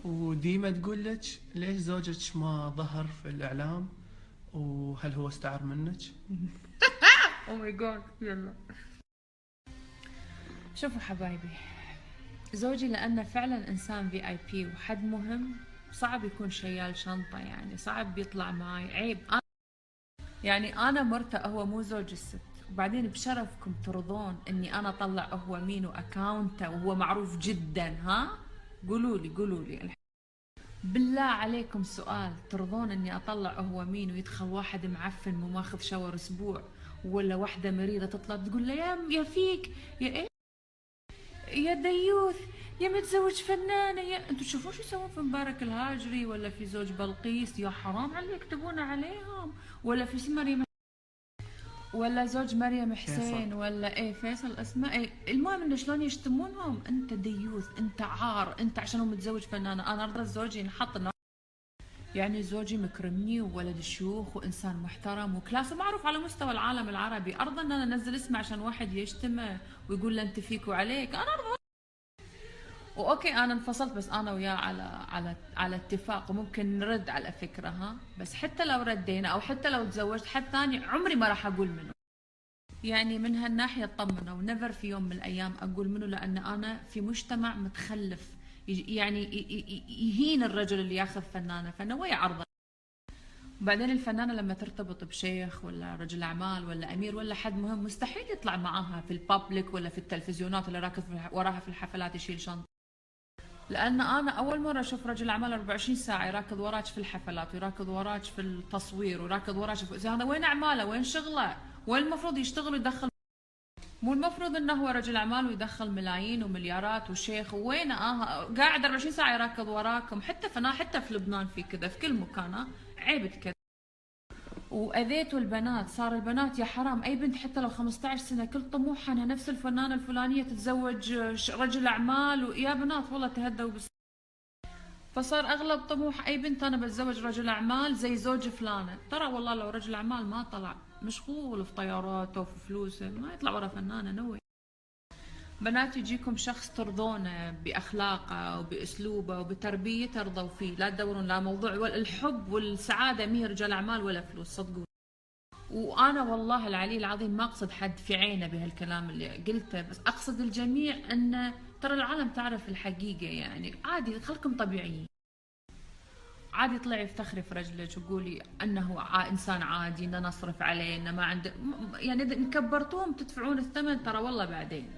وديما تقول لك ليش زوجك ما ظهر في الإعلام، وهل هو استعر منك؟ او ماي جاد يلا. شوفوا حبايبي، زوجي لأنه فعلا إنسان في آي بي وحد مهم، صعب يكون شيال شنطة، يعني صعب بيطلع معي، عيب. يعني أنا مرته، هو مو زوج الست. وبعدين بشرفكم ترضون إني أنا أطلع هو مين وأكاونته وهو معروف جدا؟ ها؟ قولوا لي بالله عليكم سؤال، ترضون إني أطلع هو مين ويدخل واحد معفن مو ماخذ شاور أسبوع، ولا واحدة مريضة تطلع تقول له يا فيك يا إيه يا ديوث يا متزوج فنانة، يا انتوا تشوفون شو يسوون في مبارك الهاجري، ولا في زوج بلقيس، يا حرام على اللي يكتبون عليهم، ولا في مريم، ولا زوج مريم فيصل. حسين، ولا ايه فيصل اسمه ايه، المهم انه شلون يشتمونهم، انت ديوث، انت عار، انت عشان هو متزوج فنانة. انا ارضى زوجي ينحط يعني زوجي مكرمني وولد شيوخ وانسان محترم وكلاسه معروف على مستوى العالم العربي، ارضى ان انا انزل اسمه عشان واحد يشتمه ويقول له انت فيك وعليك؟ انا ارضى. واوكي انا انفصلت، بس انا وياه على اتفاق، وممكن نرد على فكره، ها، بس حتى لو ردينا او حتى لو تزوجت حد ثاني عمري ما راح اقول منه. يعني من هالناحيه اطمنوا، ونيفر في يوم من الايام اقول منه، لان انا في مجتمع متخلف يعني يهين الرجل اللي ياخذ فنانه، فانا عرضه. وبعدين الفنانه لما ترتبط بشيخ ولا رجل اعمال ولا امير ولا حد مهم، مستحيل يطلع معاها في البابليك ولا في التلفزيونات اللي راكض وراها في الحفلات يشيل شنطه. لان انا اول مره اشوف رجل اعمال 24 ساعه يراكض وراك في الحفلات ويراكض وراك في التصوير ويراكض وراك في هذا، وين اعماله؟ وين شغله؟ وين المفروض يشتغل ويدخل؟ مو المفروض انه هو رجل اعمال ويدخل ملايين ومليارات وشيخ؟ وين قاعد 24 ساعه يراكض وراكم؟ حتى حتى في لبنان في كذا في كل مكان، عيب كذا. واذيتوا البنات، صار البنات يا حرام اي بنت حتى لو 15 سنه كل طموحها انها نفس الفنانه الفلانيه تتزوج رجل اعمال، ويا بنات والله تهدوا بس. فصار اغلب طموح اي بنت انا بتزوج رجل اعمال زي زوج فلانه. ترى والله لو رجل اعمال ما طلع مشغول في طياراته وفي فلوسه ما يطلع ورا فنانه نوي. بنات يجيكم شخص ترضونه باخلاقه وباسلوبه وبتربيته ترضوا فيه، لا تدورون لا موضوع الحب والسعاده مي رجال اعمال ولا فلوس، صدقوا. وانا والله العلي العظيم ما اقصد حد في عينه بهالكلام اللي قلته، بس اقصد الجميع ان ترى العالم تعرف الحقيقه، يعني عادي خلكم طبيعيين. عادي طلعي افتخري في رجلك وقولي انه انسان عادي، ان نصرف عليه، انه ما عنده يعني اذا كبرتوهم تدفعون الثمن ترى والله بعدين.